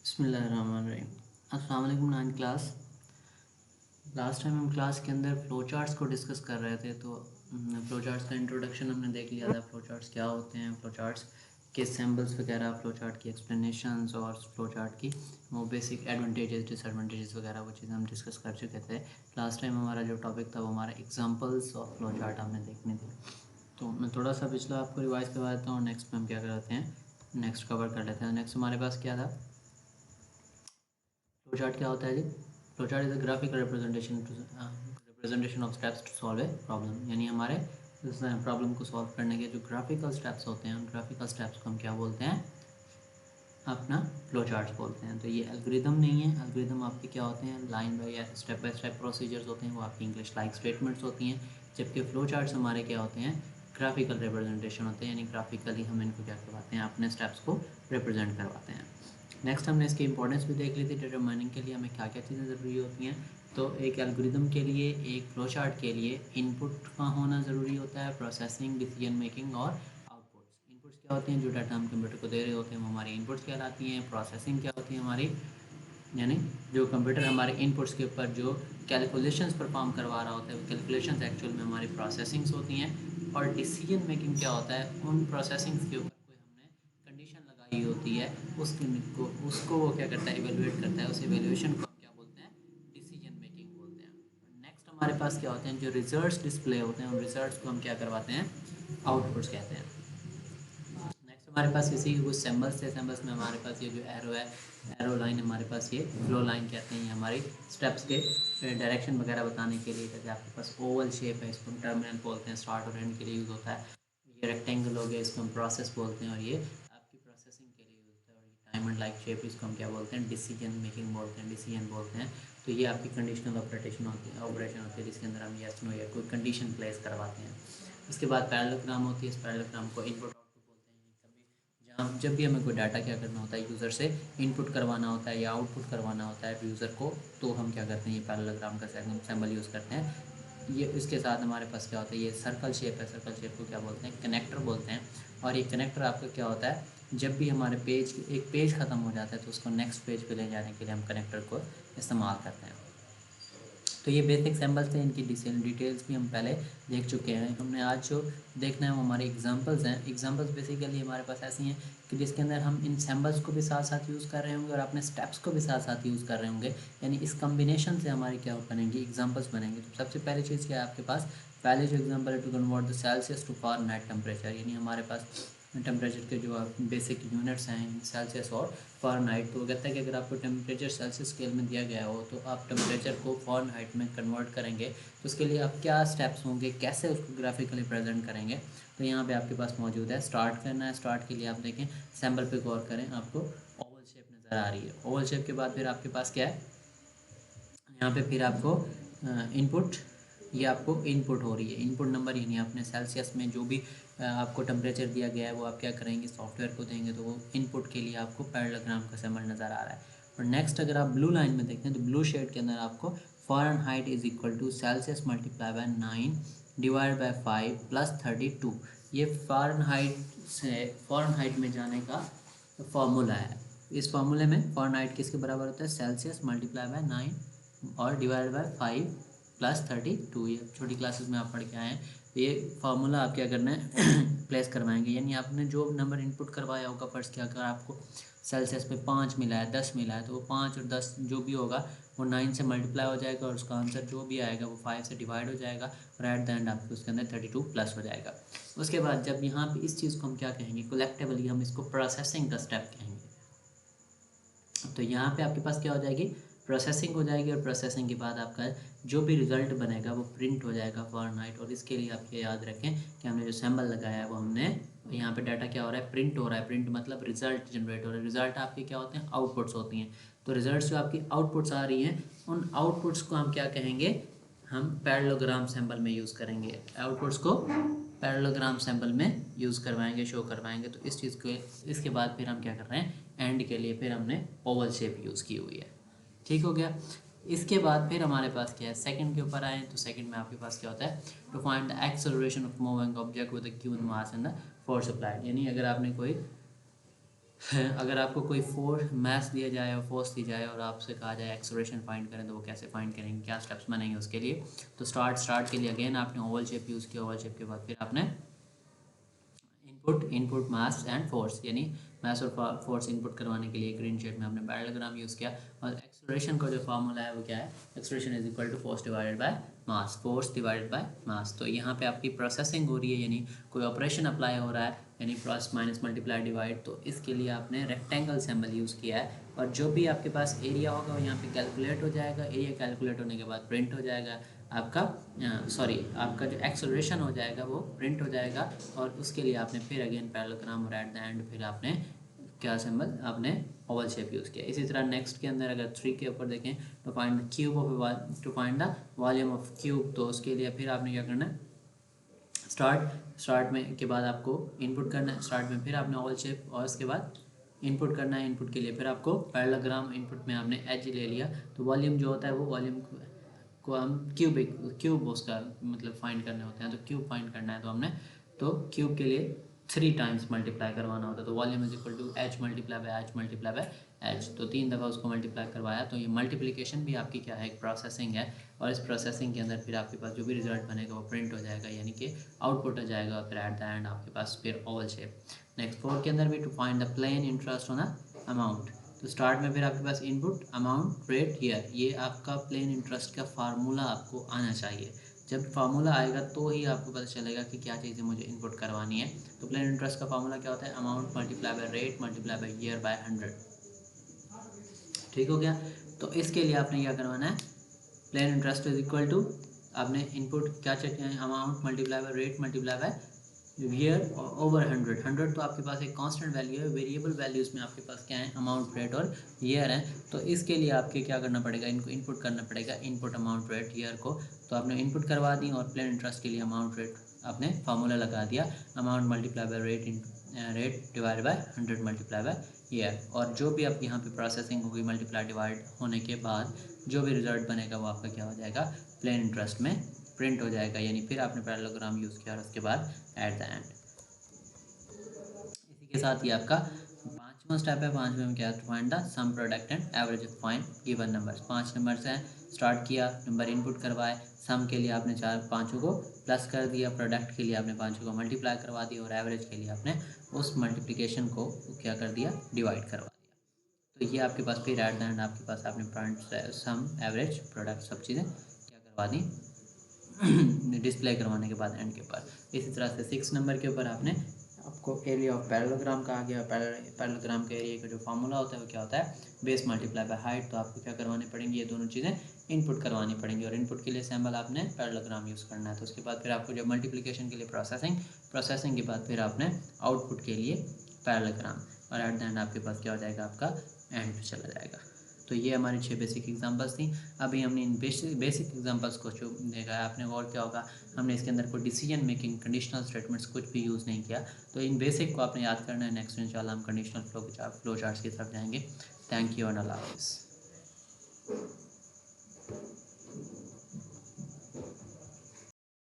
बिस्मिल्लाहिर्रहमानिर्रहीम। अस्सलाम वालेकुम नाइन क्लास। लास्ट टाइम हम क्लास के अंदर फ़्लो चार्ट्स को डिस्कस कर रहे थे, तो फ़्लो चार्ट्स का इंट्रोडक्शन हमने देख लिया था। फ़्लो चार्ट्स क्या होते हैं, फ़्लो चार्ट्स के सिंबल्स वगैरह, फ़्लो चार्ट की एक्सप्लेनेशंस और फ़्लो चार्ट की वो बेसिक एडवांटेजेस डिसएडवांटेजेस वगैरह वो चीज़ें हम डिस्कस कर चुके थे। लास्ट टाइम हमारा जो टॉपिक था वो हमारा एग्जांपल्स ऑफ फ़्लो चार्ट हमने देखने थे। तो मैं थोड़ा सा पिछला आपको रिवाइज़ करवा देता हूँ और नेक्स्ट में हम क्या करते हैं, नेक्स्ट कवर कर लेते हैं। नेक्स्ट हमारे पास क्या था, फ्लो चार्ट क्या होता है जी? Flow chart is a graphical representation of steps to solve a problem. यानी हमारे प्रॉब्लम को सॉल्व करने के जो ग्राफिकल स्टेप्स होते हैं, उन ग्राफिकल स्टेप्स को हम क्या बोलते हैं, अपना फ्लो चार्ट बोलते हैं। तो ये एल्गोरिदम नहीं है, एल्गोरिदम आपके क्या होते हैं, लाइन बाय या स्टेप बाय स्टेप प्रोसीजर्स होते हैं, वो आपकी इंग्लिश लाइक स्टेटमेंट्स होती हैं। जबकि फ्लो चार्ट्स हमारे क्या होते हैं, ग्राफिकल रिप्रेजेंटेशन होते हैं, यानी ग्राफिकली हम इनको क्या करवाते हैं, अपने स्टेप्स को रिप्रेजेंट करवाते हैं। नेक्स्ट हमने इसकी इंपॉर्टेंस भी देख ली थी, डिटरमाइनिंग के लिए हमें क्या क्या चीज़ें ज़रूरी होती हैं। तो एक एल्गोरिदम के लिए, एक फ्लो चार्ट के लिए इनपुट का होना ज़रूरी होता है, प्रोसेसिंग, डिसीजन मेकिंग और आउटपुट्स। इनपुट्स क्या होती हैं, जो डाटा हम कंप्यूटर को दे रहे होते हैं वो हमारी इनपुट्स कहलाती हैं। प्रोसेसिंग क्या होती है हमारी, यानी जो कंप्यूटर हमारे इनपुट्स के ऊपर जो कैलकुलेशंस परफॉर्म करवा रहा होता है, वो कैलकुलेशंस एक्चुअल में हमारी प्रोसेसिंग्स होती हैं। और डिसीजन मेकिंग क्या होता है, उन प्रोसेसिंग्स के ऊपर कोई हमने कंडीशन लगाई होती है, उसको वो क्या करता है, इवेलुएट करता है। उस इवेल्यूएशन को हम क्या बोलते हैं, डिसीजन मेकिंग बोलते हैं। नेक्स्ट हमारे पास क्या होते हैं, जो रिजल्ट्स डिस्प्ले होते हैं, उन रिजल्ट्स को हम क्या करवाते हैं, आउटपुट्स कहते हैं। नेक्स्ट हमारे पास इसी के कुछ सिंबल्स थे। सिंबल्स में हमारे पास ये जो एरो है, एरो लाइन हमारे पास, ये फ्लो लाइन कहते हैं। ये हमारी स्टेप्स के डायरेक्शन वगैरह बताने के लिए, जैसे आपके पास ओवल शेप है, इसको हम टर्मिनल बोलते हैं, स्टार्ट और एंड के लिए यूज़ होता है। ये रेक्टेंगल हो गया, इसको हम प्रोसेस बोलते हैं, और ये आपकी प्रोसेसिंग के लिए यूज़ होता है। और ये डायमंड लाइक शेप, इसको हम क्या बोलते हैं, डिसीजन मेकिंग बोलते हैं, डिसीजन बोलते हैं। तो ये आपकी कंडीशनल ऑपरेशन होती है, जिसके अंदर हम यस नो या कोई कंडीशन प्लेस करवाते हैं। उसके बाद पैरेललोग्राम होती है। इस पैरेललोग्राम को इनपुट जहाँ जब भी हमें कोई डाटा क्या करना होता है, यूज़र से इनपुट करवाना होता है या आउटपुट करवाना होता है यूज़र को, तो हम क्या करते हैं, ये पैरेललोग्राम का सिंबल यूज़ करते हैं। ये इसके साथ हमारे पास क्या होता है, ये सर्कल शेप है। सर्कल शेप को क्या बोलते हैं, कनेक्टर बोलते हैं। और ये कनेक्टर आपका क्या होता है, जब भी हमारे एक पेज ख़त्म हो जाता है तो उसको नेक्स्ट पेज पे ले जाने के लिए हम कनेक्टर को इस्तेमाल करते हैं। तो ये बेसिक सिंबल्स थे, इनकी डिटेल्स भी हम पहले देख चुके हैं। हमने आज जो देखना है वो हमारे एग्जांपल्स हैं। एग्जांपल्स बेसिकली हमारे पास ऐसी हैं कि जिसके अंदर हम इन सिंबल्स को भी साथ साथ यूज़ कर रहे होंगे और अपने स्टेप्स को भी साथ साथ यूज़ कर रहे होंगे। यानी इस कम्बिनेशन से हमारी क्या बनेंगी, एग्जाम्पल्स बनेंगे। तो सबसे पहली चीज़ क्या है आपके पास, पहले जो एग्जाम्पल है, to convert the Celsius to Fahrenheit temperature. यानी हमारे पास टेम्परेचर के जो बेसिक यूनिट्स हैं, सेल्सियस और फ़ारेनहाइट। तो कहता है कि अगर आपको टेम्परेचर सेल्सियस स्केल में दिया गया हो, तो आप टेम्परेचर को फ़ारेनहाइट में कन्वर्ट करेंगे, तो उसके लिए आप क्या स्टेप्स होंगे, कैसे उसको ग्राफिकली प्रेजेंट करेंगे। तो यहाँ पे आपके पास मौजूद है। स्टार्ट करना है, स्टार्ट के लिए आप देखें, सैम्पल पे गौर करें, आपको ओवल शेप नज़र आ रही है। ओवल शेप के बाद फिर आपके पास क्या है, यहाँ पे फिर आपको इनपुट, ये आपको इनपुट हो रही है, इनपुट नंबर, यानी आपने सेल्सियस में जो भी आपको टेम्परेचर दिया गया है वो आप क्या करेंगे, सॉफ्टवेयर को देंगे, तो वो इनपुट के लिए आपको पैरेललोग्राम का सिंबल नज़र आ रहा है। और नेक्स्ट अगर आप ब्लू लाइन में देखते हैं, तो ब्लू शेड के अंदर आपको Fahrenheit is equal to Celsius multiply by 9 divide by 5 plus 32। ये फ़ारेनहाइट से फ़ारेनहाइट में जाने का फार्मूला है। इस फार्मूले में फ़ारेनहाइट किसके बराबर होता है, सेल्सियस मल्टीप्लाई बाय 9 और डिवाइड बाय 5 प्लस 32। ये छोटी क्लासेस में आप पढ़ के आए हैं। ये फार्मूला आप क्या करना है, प्लेस करवाएंगे। यानी आपने जो नंबर इनपुट करवाया होगा, फर्स्ट क्या अगर आपको सेल्सियस पे 5 मिला है, 10 मिला है, तो वो 5 और 10 जो भी होगा वो 9 से मल्टीप्लाई हो जाएगा, और उसका आंसर जो भी आएगा वो 5 से डिवाइड हो जाएगा, और एट द एंड आपको उसके अंदर 32 प्लस हो जाएगा। उसके बाद जब यहाँ पे इस चीज़ को हम क्या कहेंगे, कलेक्टिवली हम इसको प्रोसेसिंग का स्टेप कहेंगे। तो यहाँ पे आपके पास क्या हो जाएगी, प्रोसेसिंग हो जाएगी, और प्रोसेसिंग के बाद आपका जो भी रिज़ल्ट बनेगा वो प्रिंट हो जाएगा फ़ारेनहाइट। और इसके लिए आप ये याद रखें कि हमने जो सिंबल लगाया है वो हमने यहाँ पे डाटा क्या हो रहा है, प्रिंट हो रहा है। प्रिंट मतलब रिज़ल्ट जनरेट हो रहा है। रिज़ल्ट आपके क्या होते हैं, आउटपुट्स होती हैं। तो रिज़ल्ट जो आपकी आउटपुट्स आ रही हैं, उन आउटपुट्स को हम क्या कहेंगे, हम पैरेललोग्राम सिंबल में यूज़ करेंगे। आउटपुट्स को पैरेललोग्राम सिंबल में यूज़ करवाएंगे, शो करवाएंगे। तो इस चीज़ को, इसके बाद फिर हम क्या कर रहे हैं, एंड के लिए फिर हमने ओवल शेप यूज़ की हुई है। ठीक हो गया। इसके बाद फिर हमारे पास क्या है, सेकंड के ऊपर आए, तो सेकंड में आपके पास क्या होता है, to find the acceleration of moving object with the given mass and the force applied. यानी अगर आपने कोई अगर आपको कोई फोर्स मैथ दिया जाए और फोर्स दी जाए और आपसे कहा जाए एक्सेलरेशन फाइंड करें, तो वो कैसे फाइंड करेंगे, क्या स्टेप्स बनेंगे उसके लिए। तो स्टार्ट के लिए अगेन आपने ओवल शेप यूज़ किया, ओवल शेप के बाद फिर आपने इनपुट मास एंड फोर्स, यानी मास और फोर्स इनपुट करवाने के लिए ग्रीन शेप में आपने पैरेललोग्राम यूज़ किया। और एक्सेलरेशन का जो फार्मूला है वो क्या है, acceleration is equal to force divided by mass, force divided by mass. तो यहाँ पे आपकी प्रोसेसिंग हो रही है, यानी कोई ऑपरेशन अप्लाई हो रहा है, यानी प्लस माइनस मल्टीप्लाई डिवाइड। तो इसके लिए आपने रेक्टेंगल सिंबल यूज़ किया है, और जो भी आपके पास एरिया होगा वो यहाँ पे कैलकुलेट हो जाएगा। एरिया कैलकुलेट होने के बाद प्रिंट हो जाएगा आपका, आपका जो एक्सेलरेशन हो जाएगा वो प्रिंट हो जाएगा। और उसके लिए आपने फिर अगेन पैरेललोग्राम और एट द एंड फिर आपने क्या सिंबल, आपने ओवल शेप यूज़ किया। इसी तरह नेक्स्ट के अंदर अगर 3 के ऊपर देखें, तो find the cube of to find the volume of cube. तो उसके लिए फिर आपने क्या करना है, स्टार्ट में के बाद आपको इनपुट करना है, स्टार्ट में फिर आपने ओवल शेप और उसके बाद इनपुट करना है। इनपुट के लिए फिर आपको पैरेललोग्राम, इनपुट में आपने एच ले लिया। तो वॉल्यूम जो होता है वो वॉल्यूम को हम क्यूब उसका मतलब फाइंड करने होते हैं। तो क्यूब फाइंड करना है तो हमने, तो क्यूब के लिए 3 टाइम्स मल्टीप्लाई करवाना होता है। तो volume is equal to H multiply by H. तो 3 दफ़ा उसको मल्टीप्लाई करवाया। तो ये मल्टीप्लिकेशन भी आपकी क्या है, एक प्रोसेसिंग है। और इस प्रोसेसिंग के अंदर फिर आपके पास जो भी रिजल्ट बनेगा वो प्रिंट हो जाएगा, यानी कि आउटपुट हो जाएगा। फिर एट द एंड आपके पास फिर ओवल शेप। नेक्स्ट 4 के अंदर भी to find the plain interest on amount. तो स्टार्ट में फिर आपके पास इनपुट अमाउंट रेट ईयर, ये आपका प्लेन इंटरेस्ट का फार्मूला आपको आना चाहिए। जब फार्मूला आएगा तो ही आपको पता चलेगा कि क्या चीज़ें मुझे इनपुट करवानी है। तो प्लेन इंटरेस्ट का फार्मूला क्या होता है, amount multiply by rate multiply by year by 100। ठीक हो गया। तो इसके लिए आपने क्या करवाना है, plain interest is equal to, आपने इनपुट क्या चेक किया है, amount multiply by rate multiply by year over 100। तो आपके पास एक कांस्टेंट वैल्यू है, वेरिएबल वैल्यूज़ में आपके पास क्या है, अमाउंट रेट और ईयर है। तो इसके लिए आपके क्या करना पड़ेगा, इनको इनपुट करना पड़ेगा, इनपुट अमाउंट रेट ईयर को। तो आपने इनपुट करवा दी, और प्लेन इंटरेस्ट के लिए अमाउंट रेट आपने फार्मूला लगा दिया, amount multiply by rate divide by 100 multiply by year. और जो भी आप यहाँ पे प्रोसेसिंग होगी मल्टीप्लाई डिवाइड होने के बाद जो भी रिजल्ट बनेगा वो आपका क्या हो जाएगा, प्लेन इंटरेस्ट में प्रिंट हो जाएगा। यानी फिर आपने पैरेललोग्राम यूज़ किया और उसके बाद एट द एंड। इसी के साथ ही आपका 5वां स्टेप है। 5वें में क्या है, find the sum product and average of find given numbers. 5 numbers हैं, स्टार्ट किया, नंबर इनपुट करवाए, सम के लिए आपने 5 को प्लस कर दिया, प्रोडक्ट के लिए आपने 5 को मल्टीप्लाई करवा दिया, और एवरेज के लिए आपने उस मल्टीप्लिकेशन को क्या कर दिया, डिवाइड करवा दिया। तो ये आपके पास फिर एट द एंड आपके पास आपने पॉइंट सम एवरेज प्रोडक्ट सब चीज़ें क्या करवा दी, डिस्प्ले करवाने के बाद एंड के ऊपर। इसी तरह से 6 नंबर के ऊपर आपने आपको एरिया ऑफ पैरेललोग्राम कहा गया। पैरेललोग्राम के एरिया का जो फार्मूला होता है वो क्या होता है, बेस मल्टीप्लाई बाय हाइट। तो आपको क्या करवानी पड़ेंगी, ये दोनों चीज़ें इनपुट करवानी पड़ेंगी, और इनपुट के लिए सैम्बल आपने पैरेललोग्राम यूज़ करना है। तो उसके बाद फिर आपको जब मल्टीप्लिकेशन के लिए प्रोसेसिंग के बाद फिर आपने आउटपुट के लिए पैरेललोग्राम, और एट द एंड आपके पास क्या हो जाएगा, आपका एंड पे चला जाएगा। तो ये हमारी 6 बेसिक एग्जांपल्स थी। अभी हमने इन बेसिक एग्जांपल्स को जो देखा है, आपने गौर किया होगा हमने इसके अंदर कोई डिसीजन मेकिंग, कंडीशनल स्टेटमेंट्स कुछ भी यूज़ नहीं किया। तो इन बेसिक को आपने याद करना है। नेक्स्ट इंशाल्लाह हम कंडीशनल फ्लो चार्ट्स की तरफ जाएंगे। थैंक यू एंड अल्लाह हाफिज़।